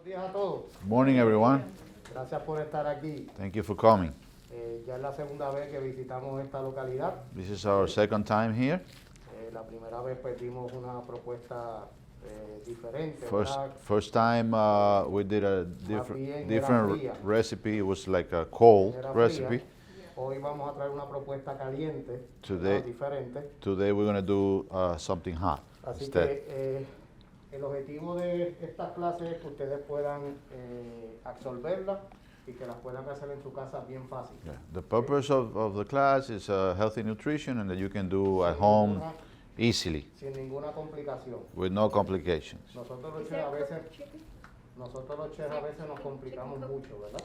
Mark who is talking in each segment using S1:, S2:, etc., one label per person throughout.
S1: días a todos.
S2: Morning, everyone.
S1: Gracias por estar aquí.
S2: Thank you for coming.
S1: Ya es la segunda vez que visitamos esta localidad.
S2: This is our second time here.
S1: La primera vez pues dimos una propuesta diferente. ¿verdad?
S2: First time we did a
S1: bien
S2: different
S1: era fría.
S2: recipe. It was like a cold
S1: Era fría.
S2: recipe.
S1: Hoy vamos a traer una propuesta caliente,
S2: Today-
S1: diferente.
S2: Today we're going to do something hot
S1: Así
S2: instead.
S1: que el objetivo de estas clases es que ustedes puedan absorberlas y que las puedan hacer en su casa bien fácil.
S2: Yeah. The purpose of the class is healthy nutrition and that you can do at home easily
S1: Sin ninguna complicación.
S2: with no complications.
S1: Nosotros los chefs a veces nos complicamos mucho, ¿verdad?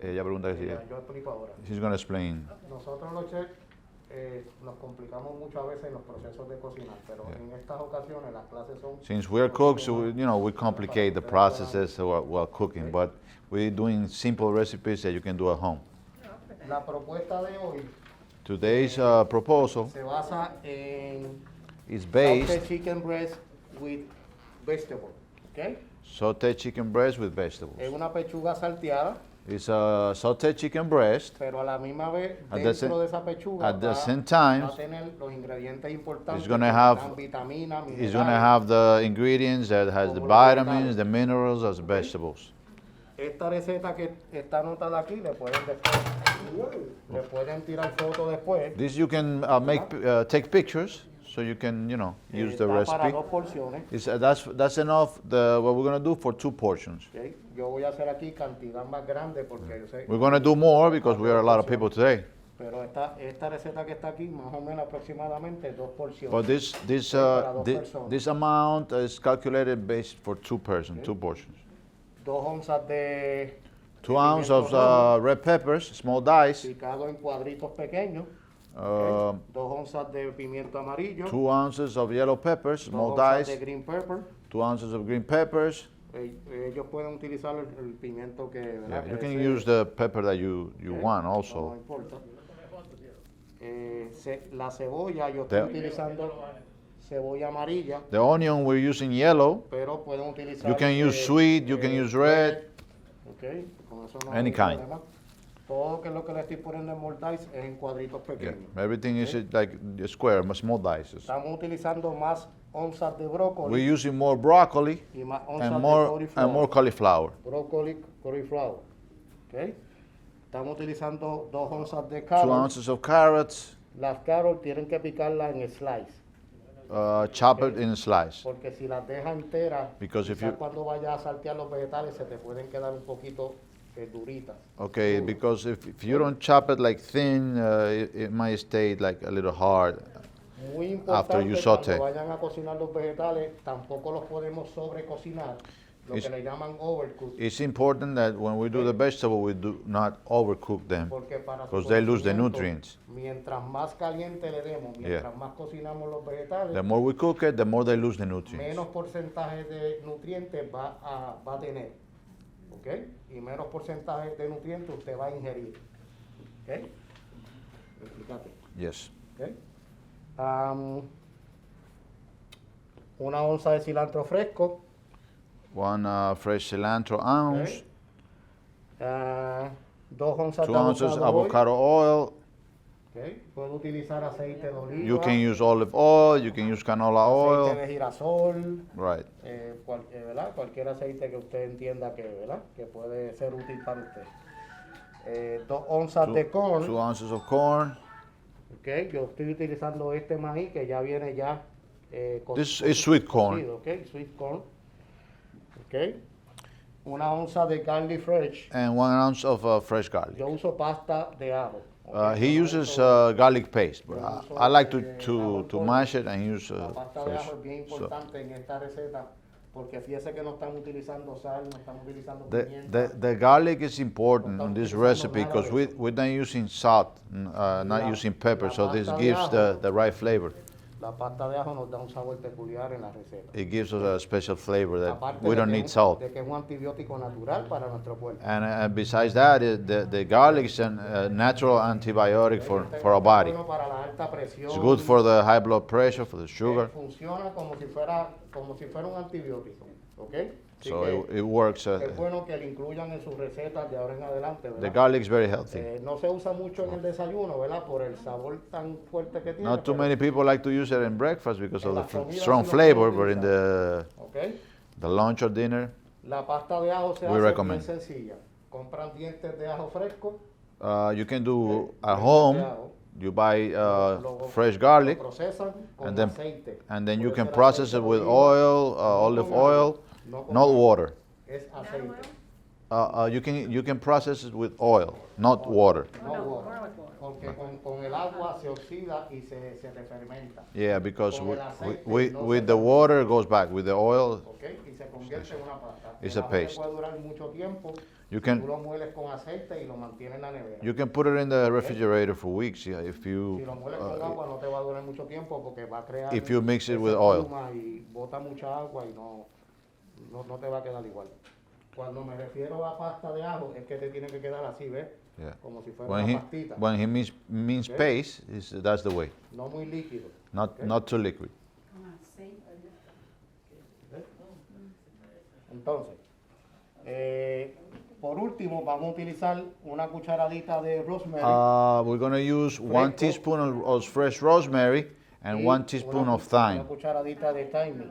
S2: Ella pregunta si
S1: Yo explico ahora.
S2: she's going to explain.
S1: Nosotros los chefs nos complicamos mucho a veces en los procesos de cocinar, pero en estas ocasiones las clases son...
S2: Since we're cooks, we complicate the processes while cooking, but we're doing simple recipes that you can do at home.
S1: La propuesta de hoy
S2: Today's proposal
S1: se basa en
S2: is
S1: sauteed
S2: based
S1: chicken breast with vegetable, ¿ok?
S2: sauteed chicken breast with vegetables.
S1: Es una pechuga salteada,
S2: It's a sauteed chicken breast.
S1: pero a la misma vez
S2: At the
S1: dentro
S2: same-
S1: de esa pechuga
S2: at the
S1: va
S2: same time,
S1: a tener los ingredientes importantes
S2: it's gonna
S1: que
S2: have-
S1: dan vitaminas,
S2: It's going to
S1: minerales.
S2: have the ingredients that has the vitamins, the minerals as vegetables.
S1: Esta receta que está anotada aquí le pueden tirar fotos después.
S2: This you can take pictures, so you can use the
S1: Está para
S2: recipe.
S1: dos porciones.
S2: That's enough. What we're going to do for 2 portions.
S1: ¿ok? Yo voy a hacer aquí cantidad más grande porque yo sé.
S2: We're going to do more because we are a lot of people today.
S1: Pero esta receta que está aquí, más o menos aproximadamente 2 porciones.
S2: But this amount is calculated based for 2 persons, 2 portions.
S1: 2 onzas de
S2: 2 ounces of red peppers, small dice.
S1: picado en cuadritos pequeños.
S2: Uh,
S1: 2 onzas de pimiento amarillo.
S2: 2 ounces of yellow peppers,
S1: 2
S2: small
S1: onzas de
S2: dice.
S1: green pepper.
S2: 2 ounces of green peppers.
S1: Ellos pueden utilizar el pimiento que, ¿verdad?
S2: Yeah, you
S1: que
S2: can
S1: deseen.
S2: use the pepper that you want
S1: No
S2: also.
S1: importa. La cebolla, yo estoy utilizando cebolla amarilla,
S2: The onion we're using yellow.
S1: pero pueden utilizar...
S2: You can use sweet, you can use red.
S1: Ok, con eso no
S2: Any
S1: hay
S2: kind.
S1: problema. Todo que es lo que le estoy poniendo en mordice es en cuadritos
S2: Yeah,
S1: pequeños.
S2: everything is like a square, small dices.
S1: Estamos utilizando más onzas de brócoli
S2: We're using more broccoli
S1: y más onzas
S2: and
S1: de
S2: more cauliflower.
S1: Brócoli, cauliflower. Ok. Estamos utilizando 2 onzas de
S2: 2
S1: carrots.
S2: ounces of carrots.
S1: Las carrots tienen que picarlas en slice.
S2: Chop it in a slice.
S1: Porque si las dejas enteras,
S2: Because if
S1: quizás
S2: you-
S1: cuando vayas a saltear los vegetales se te pueden quedar un poquito duritas.
S2: Okay, because if you don't chop it like thin, it might stay like a little hard.
S1: Muy
S2: After
S1: importante
S2: you saute.
S1: cuando vayan a cocinar los vegetales, tampoco los podemos sobrecocinar, lo
S2: It's-
S1: que le llaman overcook.
S2: It's important that when we do the vegetable, we do not overcook them
S1: Porque para su
S2: because they lose the
S1: cocimiento,
S2: nutrients.
S1: Mientras más caliente le demos, mientras más cocinamos los vegetales,
S2: The more we cook it, the more they lose the nutrients.
S1: menos porcentaje de nutrientes va a tener. ¿Ok? Y menos porcentaje de nutrientes usted va a ingerir. ¿Ok? Explícate.
S2: Yes.
S1: ¿Ok? Una onza de cilantro fresco.
S2: 1 fresh cilantro ounce.
S1: 2 onzas
S2: 2
S1: de
S2: ounces
S1: avocado oil.
S2: avocado oil.
S1: ¿Ok? Puede utilizar aceite de oliva.
S2: You can use olive oil. You can use canola
S1: aceite
S2: oil.
S1: de girasol.
S2: Right.
S1: ¿Verdad? Cualquier aceite que usted entienda que, ¿verdad? Que puede ser útil para usted. 2 onzas de
S2: 2
S1: corn.
S2: ounces of corn.
S1: Okay, yo estoy utilizando este maíz que ya viene ya
S2: This is sweet corn.
S1: cocido, okay, sweet corn. Okay. 1 onza de garlic fresh.
S2: And 1 ounce of fresh garlic.
S1: Yo uso pasta de ajo. okay.
S2: He
S1: Yo no
S2: uses
S1: uso-
S2: garlic paste, but
S1: yo uso,
S2: I like to
S1: ajo en polvo.
S2: mash it and use
S1: La pasta de
S2: fresh.
S1: ajo es bien
S2: So
S1: importante en esta receta porque fíjese que no estamos utilizando sal, no estamos utilizando pimienta.
S2: the garlic is important in this
S1: Estamos
S2: recipe
S1: utilizando
S2: because
S1: nada de
S2: we're not using salt, not using pepper, so this
S1: pasta de
S2: gives
S1: ajo.
S2: the right flavor.
S1: La pasta de ajo nos da un sabor peculiar en la receta.
S2: It gives us a special flavor that
S1: Aparte
S2: we
S1: de
S2: don't
S1: que
S2: need
S1: es
S2: salt.
S1: de que es un antibiótico natural para nuestro cuerpo.
S2: And besides that, the garlic is a natural antibiotic for our body.
S1: Bueno para la alta presión.
S2: It's good for the high blood pressure, for the sugar.
S1: Funciona como si fuera un antibiótico, ¿ok? Así
S2: So
S1: que
S2: it works.
S1: es bueno que lo incluyan en sus recetas de ahora en adelante,
S2: The
S1: ¿verdad?
S2: garlic is very healthy.
S1: No se usa mucho en el desayuno, ¿verdad? Por el sabor tan fuerte que tiene.
S2: Not too
S1: pero
S2: many people like to use it in breakfast because
S1: en
S2: of the
S1: las comidas
S2: strong
S1: sí lo pueden
S2: flavor, but in
S1: utilizar. ¿Ok?
S2: the lunch or dinner,
S1: La pasta de ajo se
S2: We
S1: hace
S2: recommend.
S1: bien sencilla. Compran dientes de ajo fresco.
S2: you can do at
S1: Dientes de
S2: home.
S1: ajo.
S2: You buy
S1: Lo
S2: fresh garlic,
S1: Lo procesan con
S2: and then
S1: aceite.
S2: you
S1: Puede
S2: can
S1: ser
S2: process
S1: aceite
S2: it
S1: de
S2: with
S1: oliva,
S2: oil,
S1: no
S2: olive
S1: con
S2: oil,
S1: agua, no con
S2: not
S1: agua.
S2: water.
S1: Es aceite.
S2: You can process it with oil, not water.
S1: No water. Porque con el agua se oxida y se fermenta.
S2: Yeah, because
S1: Con el aceite no
S2: with
S1: se
S2: the
S1: fermenta.
S2: water it goes back. With the oil,
S1: ¿Ok? Y se convierte en una pasta.
S2: It's
S1: El
S2: a
S1: ajo te
S2: paste.
S1: puede durar mucho tiempo.
S2: You
S1: Tú
S2: can
S1: lo mueles con aceite y lo mantienes en la nevera.
S2: you can put it in the refrigerator for weeks. Yeah, if
S1: Si
S2: you
S1: lo mueles con agua no te va a durar mucho tiempo porque va a crear
S2: If you mix it
S1: esa
S2: with oil.
S1: espuma y bota mucha agua y no te va a quedar igual. Cuando me refiero a pasta de ajo es que te tiene que quedar así, ¿ves?
S2: yeah.
S1: Como si fuera una pastita.
S2: When he means
S1: Okay.
S2: paste, that's the way.
S1: No muy líquido. Okay.
S2: Not too liquid.
S1: Entonces, por último vamos a utilizar una cucharadita de rosemary.
S2: We're gonna use 1
S1: Fresco.
S2: teaspoon of fresh rosemary and
S1: y
S2: 1 teaspoon
S1: una,
S2: of thyme.
S1: Una cucharadita de thyme,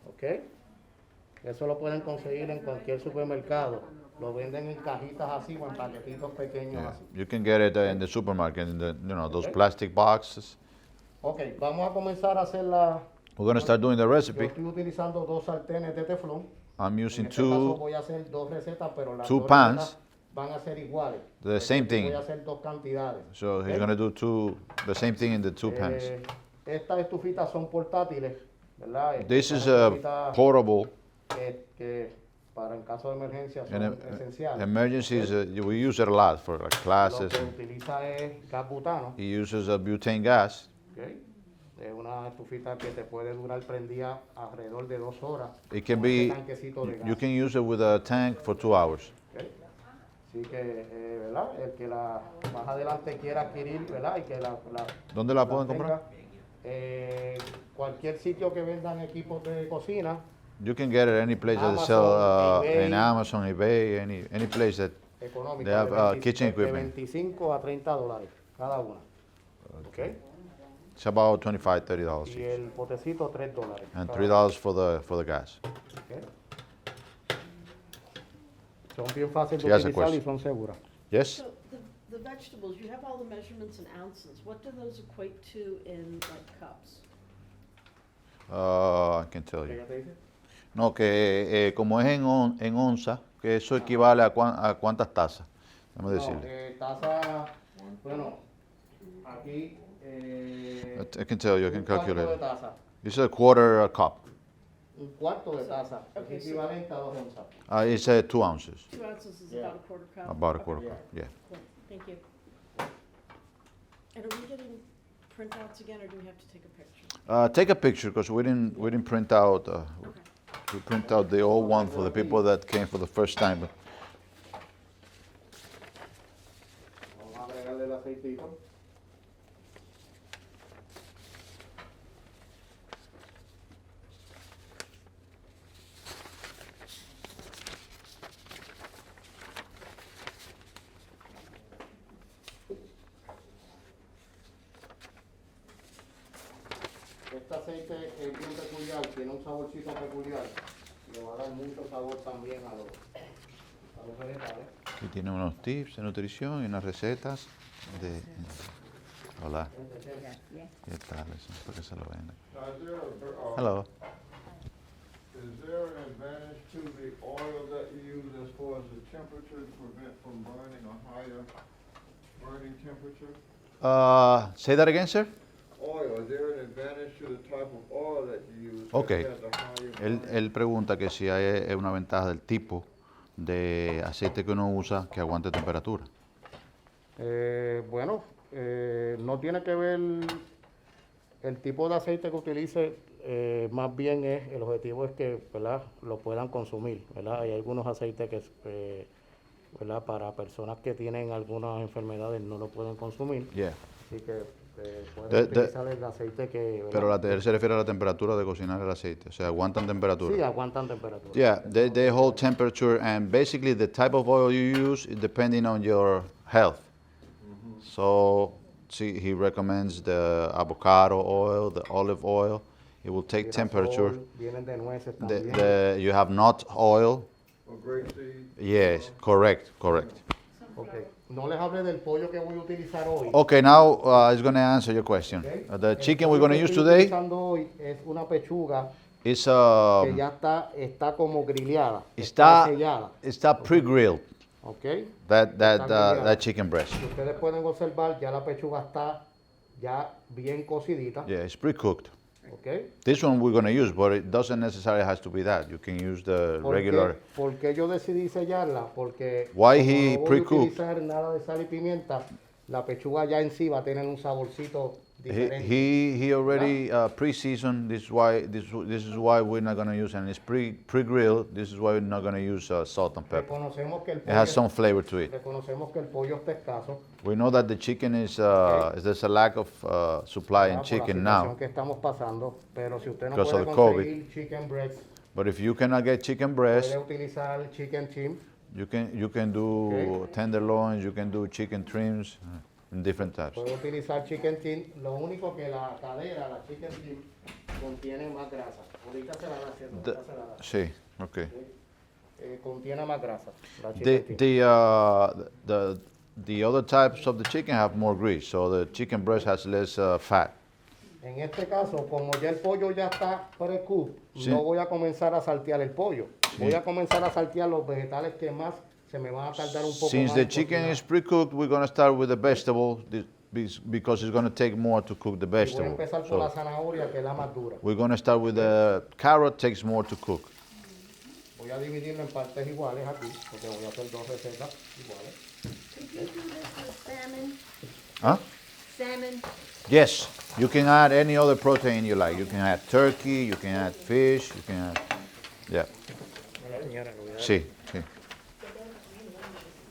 S1: ¿ok? Eso lo pueden conseguir en cualquier supermercado. Lo venden en cajitas así o en paquetitos pequeños
S2: Yeah.
S1: así.
S2: You can get it in the supermarket in the those
S1: Okay.
S2: plastic boxes.
S1: Ok, vamos a comenzar a hacer la...
S2: We're gonna start doing the
S1: Yo
S2: recipe.
S1: estoy utilizando 2 sartenes de teflón.
S2: I'm
S1: En
S2: using
S1: este caso
S2: two
S1: voy a hacer 2 recetas, pero las
S2: two
S1: 2
S2: pans.
S1: recetas van a ser iguales.
S2: The same
S1: Porque
S2: thing.
S1: Voy a hacer 2 cantidades.
S2: So he's
S1: ¿ok?
S2: gonna do the same thing in the 2 pans.
S1: Estas estufitas son portátiles, ¿verdad?
S2: This
S1: Son
S2: is a
S1: estufitas
S2: portable.
S1: que para en caso de emergencia son
S2: In
S1: esenciales.
S2: emergencies, we use it a lot for like
S1: Lo
S2: classes.
S1: que utiliza es gas butano.
S2: He uses a butane gas.
S1: ¿ok? Es una estufita que te puede durar prendida alrededor de 2 horas.
S2: It can
S1: con
S2: be,
S1: este tanquecito de gas.
S2: you can use it with a tank for 2 hours.
S1: ¿ok? Así que, ¿verdad? El que más adelante quiera adquirir, ¿verdad? Y que
S2: ¿Dónde la pueden comprar?
S1: Cualquier sitio que vendan equipos de cocina,
S2: You can get it any place that
S1: Amazon,
S2: sell
S1: eBay.
S2: in Amazon, eBay, any place that
S1: económicos,
S2: They have,
S1: de 20
S2: kitchen
S1: de
S2: equipment.
S1: 25 a 30 dólares cada una. ¿ok?
S2: it's about $25, $30
S1: Y
S2: each.
S1: el potecito $3.
S2: And
S1: cada
S2: $3 for the gas.
S1: ¿ok? Son bien fáciles
S2: She
S1: de
S2: has a
S1: utilizar y
S2: question.
S1: son seguras.
S2: Yes?
S3: So the vegetables, you have all the measurements in ounces. What do those equate to in like cups?
S2: I can tell
S1: ¿Qué
S2: you.
S1: ella te dice?
S2: No, que como es en onza, que eso equivale a cuántas tazas. Déjame
S1: No,
S2: decirle.
S1: taza, bueno, aquí
S2: I can tell you, I can
S1: un cuarto de
S2: calculate.
S1: taza.
S2: It's a quarter a cup.
S1: Un cuarto de taza,
S3: Okay,
S1: es
S3: so-
S1: equivalente a 2 onzas.
S2: It's 2 ounces.
S3: 2 ounces is
S1: Yeah.
S3: about a quarter cup?
S2: About a
S3: Okay,
S2: quarter
S1: Yeah.
S2: cup, yeah.
S3: cool. Thank you. And are we getting printouts again, or do we have to take a picture?
S2: Take a picture because we didn't print out.
S3: Okay.
S2: We print out the old one for the people that came for the first time.
S1: Vamos a agregarle el aceitito. Este aceite es bien peculiar, tiene un saborcito peculiar. Le va a dar mucho sabor también a los vegetales.
S2: Y tiene unos tips de nutrición y unas recetas de. Hola, ¿qué tal? Eso, para que se lo vendan. Hello.
S4: Is there an advantage to the oil that you use as far as the temperature to prevent from burning a higher burning temperature?
S2: Say that again, sir.
S4: Oil, is there an advantage to the type of oil that you use
S2: Okay.
S4: that has a higher
S2: Él,
S4: burning?
S2: él pregunta que si hay una ventaja del tipo de aceite que uno usa que aguante temperatura.
S1: Bueno, no tiene que ver el tipo de aceite que utilice, más bien el objetivo es que, ¿verdad?, lo puedan consumir, ¿verdad? Hay algunos aceites que, ¿verdad?, para personas que tienen algunas enfermedades no lo pueden consumir,
S2: Yeah.
S1: así que pueden utilizar el aceite que...
S2: Pero
S1: ¿verdad?
S2: él se refiere a la temperatura de cocinar el aceite, o sea, aguantan temperatura.
S1: Sí, aguantan temperatura.
S2: Yeah, they hold temperature, and basically the type of oil you use is depending on your health. So, see, he recommends the avocado oil, the olive oil. It will take temperature.
S1: Girasol, vienen de nueces también.
S2: You have nut oil.
S4: Or grapeseed?
S2: Yes, correct.
S1: Okay. No les hablé del pollo que voy a utilizar hoy.
S2: Okay, now I was going to answer your question.
S1: Okay.
S2: The
S1: El
S2: chicken
S1: pollo
S2: we're going to
S1: que
S2: use
S1: estoy
S2: today
S1: utilizando hoy es una pechuga
S2: is
S1: que ya está como grillada,
S2: está
S1: sellada.
S2: pre-grilled.
S1: Okay.
S2: That chicken breast.
S1: Si ustedes pueden observar, ya la pechuga está ya bien cocidita.
S2: Yeah, it's pre-cooked.
S1: Okay.
S2: This one we're going to use, but it doesn't necessarily have to be that. You can use the regular.
S1: ¿Por qué yo decidí sellarla? Porque
S2: Why
S1: como
S2: he
S1: no voy a
S2: pre-cooked?
S1: utilizar nada de sal y pimienta, la pechuga ya en sí va a tener un saborcito diferente.
S2: He already pre-seasoned. This is why we're not going to use, and it's pre-grilled. This is why we're not going to use salt and pepper.
S1: Reconocemos que el
S2: It has some
S1: pollo,
S2: flavor to it.
S1: reconocemos que el pollo está escaso.
S2: We know that the chicken is there's a lack of supply in
S1: ¿verdad? Por
S2: chicken
S1: la situación
S2: now.
S1: que estamos pasando, pero si usted no
S2: Because
S1: puede
S2: of the
S1: conseguir chicken breast,
S2: But if you cannot get chicken breast,
S1: puede utilizar chicken chimp.
S2: you can do tenderloins. You can do chicken trims, in different types.
S1: Puede utilizar chicken chimp. Lo único que la cadera, la chicken chimp, contiene más grasa. Ahorita se la da, ¿cierto? Ahorita se la da.
S2: Sí, okay.
S1: Contiene más grasa. La
S2: The
S1: chicken chimp.
S2: the other types of the chicken have more grease, so the chicken breast has less fat.
S1: En este caso, como ya el pollo ya está pre-cooked,
S2: Sí.
S1: no voy a comenzar a saltear el pollo. Voy a comenzar a saltear los vegetales que más se me van a tardar un poco
S2: Since
S1: más
S2: the
S1: en
S2: chicken
S1: cocinar.
S2: is pre-cooked, we're going to start with the vegetable because it's going to take more to cook the
S1: Y voy a
S2: vegetable.
S1: empezar por la
S2: So
S1: zanahoria, que es la más dura.
S2: we're going to start with the carrot. Takes more to cook.
S1: Voy a dividirlo en partes iguales aquí, porque voy a hacer dos recetas iguales.
S3: Could you do this with salmon?
S2: Huh?
S3: Salmon?
S2: Yes, you can add any other protein you like. You can add turkey, you can add fish, you can add, yeah. Sí, sí.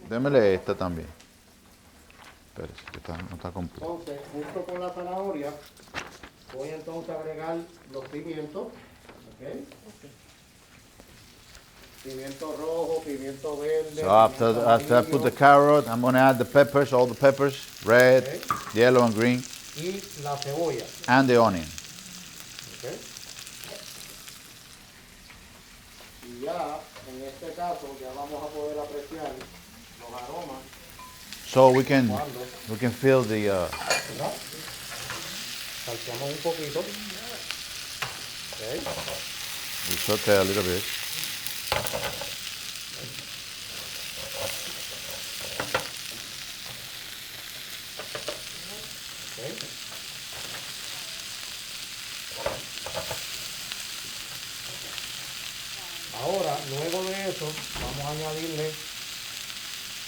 S2: Démele esta también. Espérese, que no está completa.
S1: Entonces, junto con la zanahoria, voy entonces a agregar los pimientos. ¿Ok? Pimiento rojo, pimiento verde.
S2: So after
S1: pimiento
S2: I put the
S1: amarillo,
S2: carrot, I'm gonna add the peppers, all the peppers, red,
S1: Okay.
S2: yellow and green,
S1: y la cebolla.
S2: and the onion.
S1: ¿Ok? Y ya, en este caso, ya vamos a poder apreciar los aromas
S2: So we can
S1: cuando,
S2: feel the
S1: ¿verdad? Salteamos un poquito. ¿Ok?
S2: we saute a little bit.
S1: ¿Ok? Ahora, luego de eso, vamos a añadirle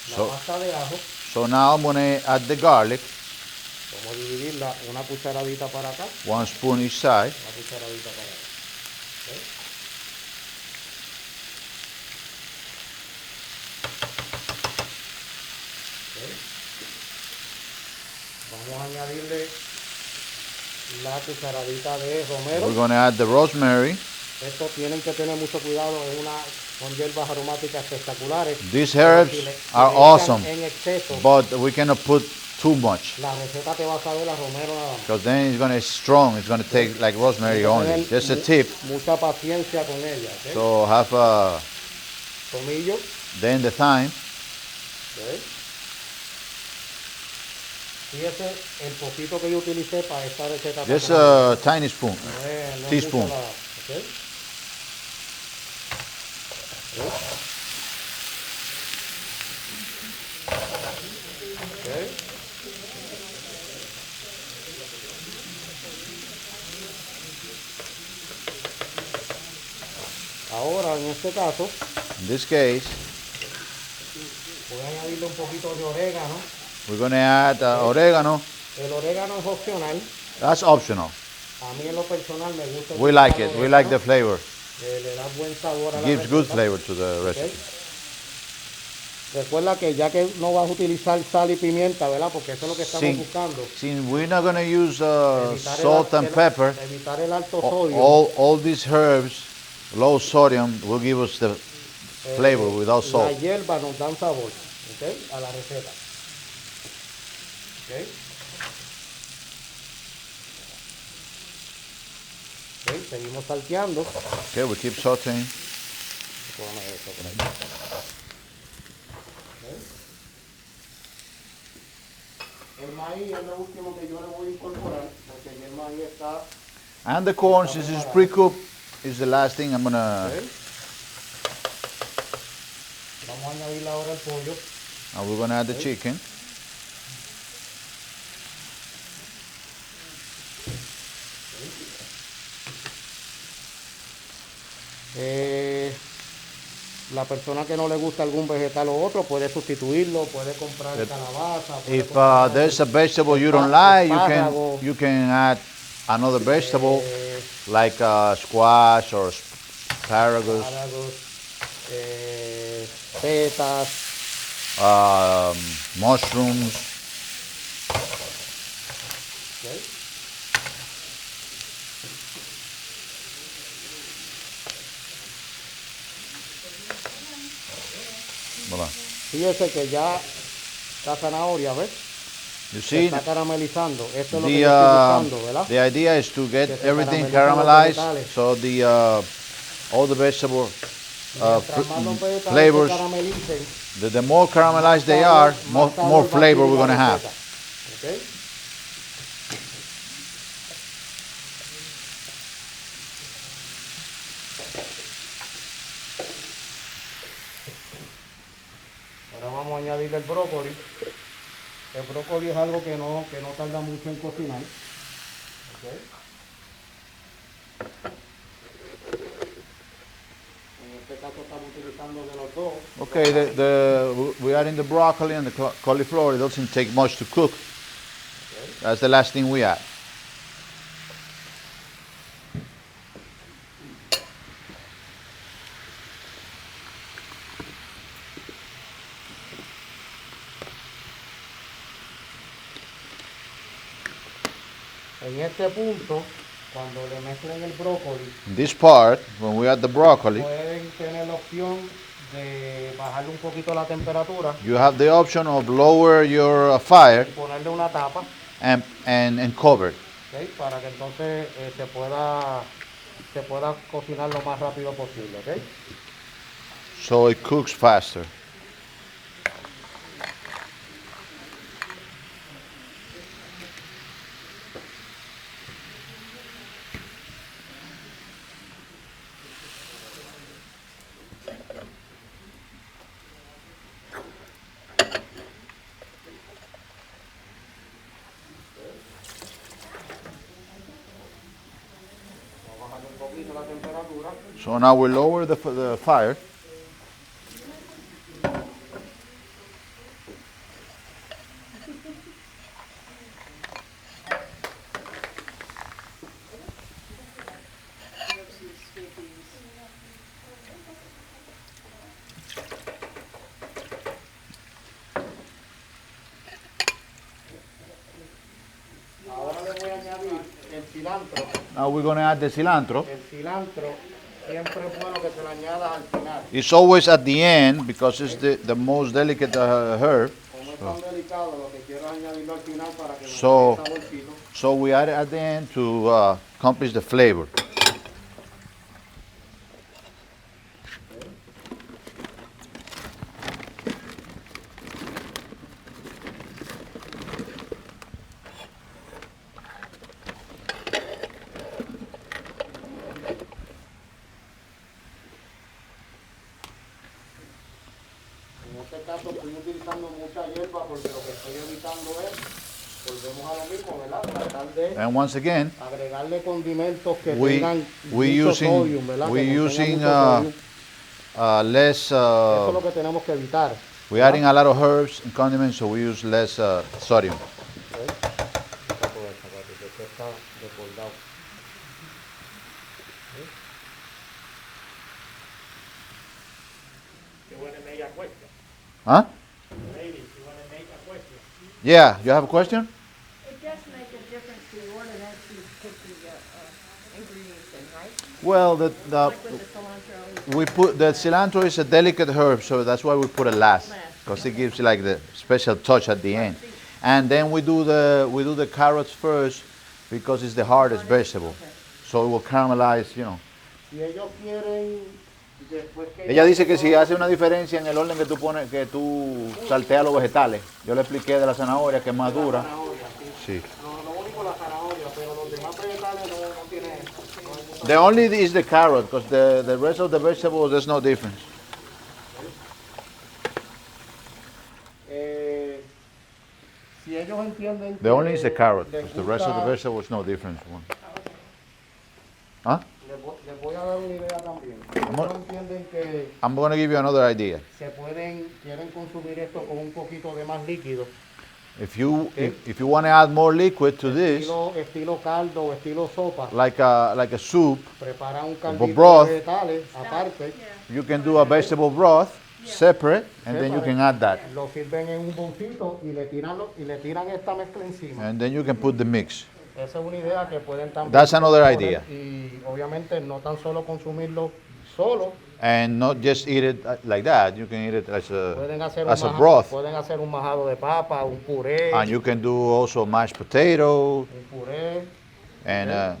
S1: la
S2: So-
S1: pasta de ajo.
S2: So now I'm gonna add the garlic,
S1: Vamos a dividirla una cucharadita para acá,
S2: 1 spoon each side.
S1: una cucharadita para acá. ¿Ok? ¿Ok? Vamos a añadirle la cucharadita de romero.
S2: We're gonna add the rosemary.
S1: Esto tienen que tener mucho cuidado, son hierbas aromáticas espectaculares.
S2: These
S1: Pero
S2: herbs
S1: si le
S2: are
S1: echan
S2: awesome,
S1: en exceso,
S2: but we cannot put too much
S1: la receta te va a saber a romero nada más.
S2: because then it's gonna strong. It's gonna take like rosemary only.
S1: Tener
S2: Just a tip.
S1: Mucha paciencia con ella. ¿Ok?
S2: So have
S1: Tomillo.
S2: then the thyme.
S1: ¿Ok? Fíjese el poquito que yo utilicé para esta receta. tan
S2: Just
S1: grande.
S2: a tiny spoon.
S1: No es
S2: teaspoon.
S1: mucho ¿ok? ¿Ok? ¿Ok? Ahora, en este caso,
S2: In this case,
S1: voy a añadirle un poquito de orégano.
S2: we're gonna add oregano.
S1: El orégano es opcional.
S2: That's optional.
S1: A mí en lo personal me gusta.
S2: We like it. We like the flavor.
S1: Le da buen sabor a la
S2: Gives good
S1: receta.
S2: flavor to the
S1: ¿Ok?
S2: recipe.
S1: Recuerda que ya que no vas a utilizar sal y pimienta, ¿verdad? Porque eso es lo que estamos
S2: Sin-
S1: buscando.
S2: Since we're not going to use
S1: Evitar
S2: salt and pepper,
S1: evitar el alto
S2: a-
S1: sodio.
S2: all these herbs, low sodium, will give us the flavor without
S1: La
S2: salt.
S1: hierba nos dan sabor, ¿ok? A la receta. ¿Ok? Ok, seguimos salteando.
S2: Okay, we keep sauteing.
S1: Póngame esto por ahí. Ok. El maíz es lo último que yo le voy a incorporar, porque ya el maíz está.
S2: And the corn, since it's pre-cooked, is the last thing I'm gonna.
S1: ¿Ok? Vamos a añadirle ahora el pollo.
S2: Now we're gonna add the chicken.
S1: La persona que no le gusta algún vegetal o otro puede sustituirlo, puede comprar calabaza. Puede
S2: If
S1: comprar
S2: there's a vegetable you don't like, you can add another vegetable like squash or asparagus,
S1: espárragos, setas.
S2: mushrooms.
S1: ¿Ok?
S2: Voila.
S1: Fíjese que ya la zanahoria, ¿ves?
S2: You
S1: Se
S2: see,
S1: está caramelizando. Esto es lo que yo estoy buscando, ¿verdad?
S2: the idea is to get
S1: Que se
S2: everything
S1: caramelicen los
S2: caramelized,
S1: vegetales.
S2: so all the vegetable
S1: Mientras más los vegetales se
S2: flavors,
S1: caramelicen,
S2: the more caramelized they
S1: sabor-
S2: are,
S1: más sabor
S2: more
S1: va a
S2: flavor
S1: adquirir
S2: we're
S1: la
S2: gonna have.
S1: receta. ¿Ok? Ahora vamos a añadirle el brócoli. El brócoli es algo que no tarda mucho en cocinar. ¿Ok? En este caso estamos utilizando de los dos.
S2: Okay, we're adding the broccoli and the cauliflower. It doesn't take much to cook. That's the last thing we add.
S1: En este punto, cuando le mezclen el brócoli,
S2: In this part, when we add the broccoli,
S1: pueden tener la opción de bajarle un poquito la temperatura
S2: you have the option of lower your fire
S1: y ponerle una tapa,
S2: and cover it.
S1: ¿ok? Para que entonces se pueda cocinar lo más rápido posible, ¿ok?
S2: So it cooks faster.
S1: Vamos a bajar un poquito la temperatura.
S2: So now we lower the fire.
S1: Ahora le voy a añadir el cilantro.
S2: Now we're going to add the cilantro.
S1: El cilantro siempre es bueno que se lo añadas al final.
S2: It's always at the end because it's the most delicate herb.
S1: Como es tan delicado, lo que quiero es añadirlo al final para que me
S2: So-
S1: dé saborcito.
S2: So we add it at the end to accomplish the flavor.
S1: En este caso estoy utilizando mucha hierba porque lo que estoy evitando es, volvemos a lo mismo, ¿verdad? Tratar de
S2: And once again,
S1: agregarle condimentos que
S2: we
S1: tengan
S2: we
S1: mucho
S2: using
S1: sodium, ¿verdad?
S2: we
S1: Que contengan
S2: using
S1: mucho sodium.
S2: less.
S1: Eso es lo que tenemos que evitar.
S2: We're adding a lot of herbs and condiments, so we use less sodium.
S1: ¿Ok? Saco esta, papi, que esto está desbordado.
S5: Qué buena media cuesta.
S2: Huh? Yeah, you have a question?
S3: It does make a difference to the order that you put the ingredients in, right?
S2: Well,
S3: Like with the cilantro.
S2: we put the cilantro is a delicate herb, so that's why we put it last,
S3: Last,
S2: because it gives like the special touch at the end. And then we do the carrots first because it's the hardest vegetable, so it will caramelize, you know.
S1: Si ellos quieren, después que
S2: Ella dice que si hace una diferencia en el orden que tú pones, que tú salteas los vegetales. Yo le expliqué de la zanahoria que es más dura.
S1: zanahoria, sí.
S2: Sí.
S1: Lo único la zanahoria, pero los demás vegetales no tienen.
S2: The only is the carrot, because the rest of the vegetables there's no difference.
S1: Si ellos entienden
S2: The only is the carrot,
S1: les
S2: because the rest of the
S1: gusta-
S2: vegetables no difference. Huh?
S1: les voy a dar una idea también. Si
S2: Amor.
S1: ellos entienden que
S2: I'm going to give you another idea.
S1: quieren consumir esto con un poquito de más líquido,
S2: If you want to add more liquid to this,
S1: estilo caldo o estilo sopa,
S2: like a soup,
S1: prepara un
S2: O
S1: caldito
S2: broth.
S1: de vegetales aparte,
S2: you can do a vegetable broth separate, and then you can add that,
S1: lo sirven en un bolsito y le tiran esta mezcla encima.
S2: and then you can put the mix.
S1: Esa es una idea que pueden también
S2: That's another
S1: poner
S2: idea.
S1: Y obviamente no tan solo consumirlo solo,
S2: And not just eat it like that. You can eat it as
S1: pueden hacer
S2: a
S1: un
S2: broth,
S1: pueden hacer un majado de papa, un puré,
S2: and you can do also mashed potato
S1: un puré,
S2: and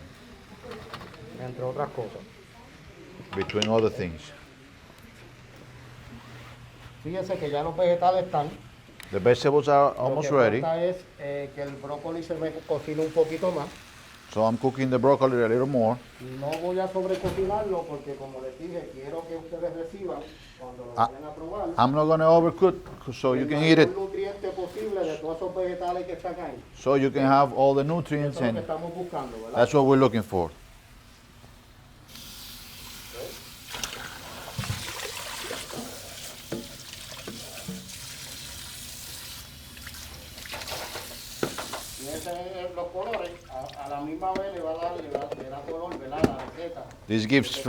S1: entre otras cosas.
S2: between other things.
S1: Fíjense que ya los vegetales están.
S2: The vegetables are
S1: Lo
S2: almost
S1: que
S2: ready,
S1: falta es que el brócoli se me cocine un poquito más.
S2: so I'm cooking the broccoli a little more.
S1: No voy a sobrecocinarlo porque, como les dije, quiero que ustedes reciban cuando lo
S2: Ah,
S1: vayan a probar.
S2: I'm not going to overcook, so you
S1: el
S2: can eat it,
S1: mayor nutriente posible de todos esos vegetales que están ahí.
S2: so you can have all the nutrients,
S1: Eso es lo que
S2: and
S1: estamos buscando, ¿verdad?
S2: that's what we're looking for.
S1: Fíjense en los colores, a la misma vez le da color, ¿verdad? La receta.
S2: This gives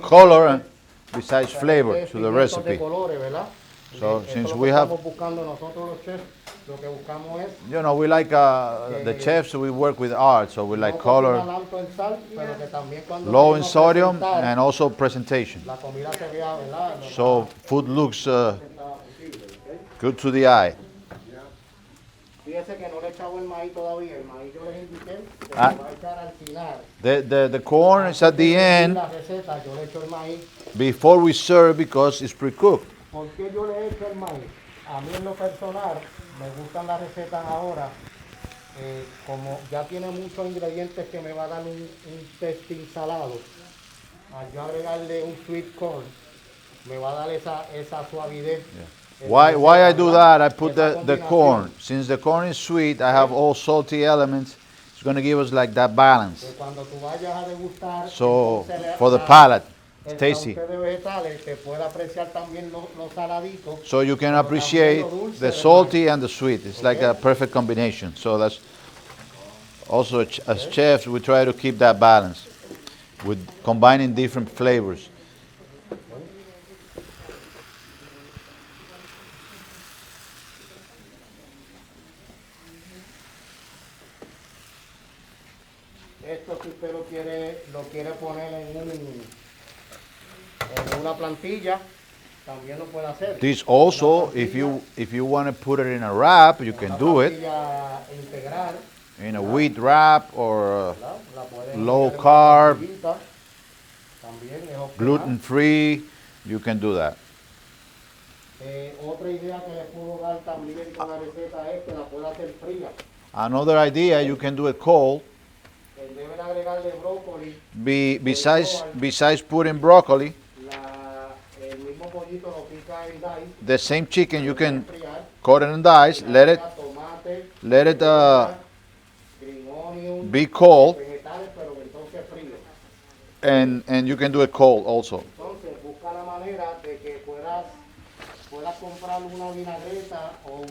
S2: color and besides flavor to the
S1: Pigmentos
S2: recipe.
S1: de colores, ¿verdad?
S2: So,
S1: Eso es
S2: since
S1: lo que
S2: we have-
S1: estamos buscando nosotros los chefs, lo que buscamos es
S2: You know, we like the chefs. We work with art, so we like
S1: no
S2: color,
S1: cocinar alto en sal, pero que también cuando
S2: low in
S1: vayamos a
S2: sodium,
S1: presentar,
S2: and also presentation.
S1: la comida se vea, ¿verdad? Lo
S2: So
S1: más
S2: food looks
S1: presentada posible, ¿ok?
S2: good to the eye.
S1: Fíjese que no le he echado el maíz todavía, el maíz yo les indiqué que
S2: Ah.
S1: se va a echar al final.
S2: The corn is at the end
S1: La receta, yo le echo el maíz.
S2: before we serve because it's pre-cooked.
S1: ¿Por qué yo le echo el maíz? A mí en lo personal me gustan las recetas ahora, como ya tiene muchos ingredientes que me va a dar un testing salado, al yo agregarle un sweet corn, me va a dar esa suavidez.
S2: Why I do that? I put
S1: Esa
S2: the
S1: combinación.
S2: corn. Since the corn is sweet, I have all salty elements. It's going to give us like that balance.
S1: Que cuando tú vayas a degustar,
S2: So
S1: entonces
S2: for the
S1: la-
S2: palate,
S1: el
S2: tasty.
S1: sauce de vegetales te puede apreciar también los saladitos.
S2: So you can appreciate the salty and the sweet. It's like a perfect combination. So that's also as chefs, we try to keep that balance with combining different flavors.
S1: Esto si usted lo quiere poner en una plantilla, también lo puede hacer.
S2: This also, if you want to put it in a wrap, you can do it
S1: Plantilla integral,
S2: in a wheat wrap or
S1: ¿verdad? La pueden
S2: Low
S1: poner en una
S2: carb,
S1: plantillita, también es opcional.
S2: gluten free. You can do that.
S1: Otra idea que le puedo dar también con la receta es que la pueda hacer fría.
S2: Another idea, you can do it cold.
S1: Deben agregarle brócoli,
S2: Besides putting broccoli,
S1: el mismo pollito lo pica en dice,
S2: the same chicken you can
S1: enfriar,
S2: cut it in dice, let it
S1: tomate, green onion,
S2: be cold,
S1: vegetales, pero entonces frío.
S2: and you can do it cold also.
S1: Entonces busca la manera de que puedas comprar una vinagreta o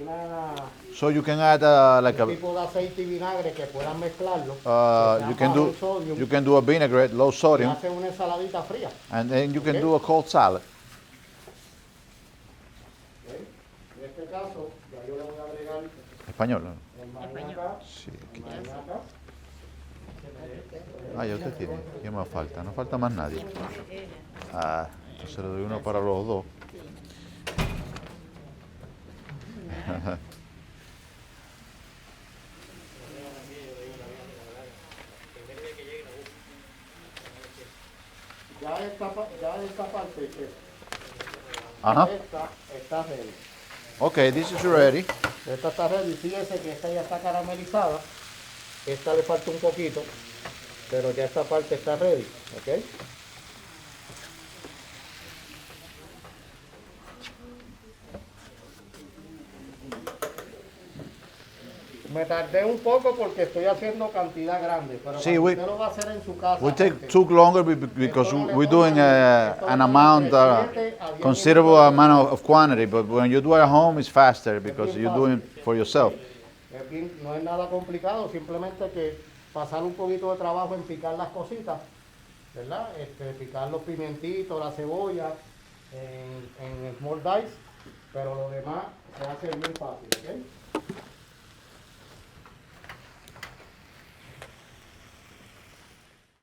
S2: So you can add like
S1: un
S2: a
S1: tipo de aceite y vinagre que puedas mezclarlo.
S2: you can do a vinaigrette, low
S1: Y
S2: sodium,
S1: hace una ensaladita fría.
S2: and then you can do a cold salad.
S1: En este caso, ya yo le voy a agregar
S2: Español. ¿no?
S1: el maíz acá,
S2: Sí.
S1: el maíz acá.
S2: Ah, ya usted tiene. ¿Qué más falta? No falta más nadie. Ah, entonces le doy uno para los dos.
S1: Ya esta parte,
S2: Ajá.
S1: esta está ready.
S2: Okay, this is ready.
S1: Esta está ready, fíjense que esta ya está caramelizada. Esta le falta un poquito, pero ya esta parte está ready, ¿ok? Me tardé un poco porque estoy haciendo cantidad grande, pero
S2: Sí,
S1: cuando
S2: we-
S1: usted lo va a hacer en su casa,
S2: We take
S1: gente,
S2: took longer because we're doing an amount, considerable amount of quantity. But when you do it at home, it's faster because you're doing it for yourself.
S1: es bien, no es nada complicado, simplemente que pasar un poquito de trabajo en picar las cositas, ¿verdad? Picar los pimientitos, la cebolla en small dice, pero lo demás se hace bien fácil, ¿ok?